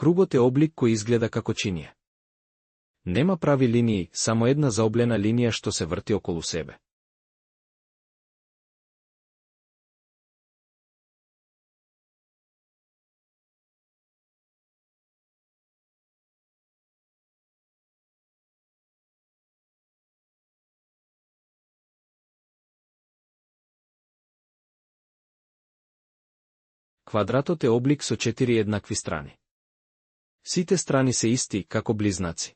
Кругот е облик кој изгледа како чинија. Нема прави линии, само една заоблена линија што се врти околу себе. Квадратот е облик со 4 еднакви страни. Сите страни се исти, како близнаци.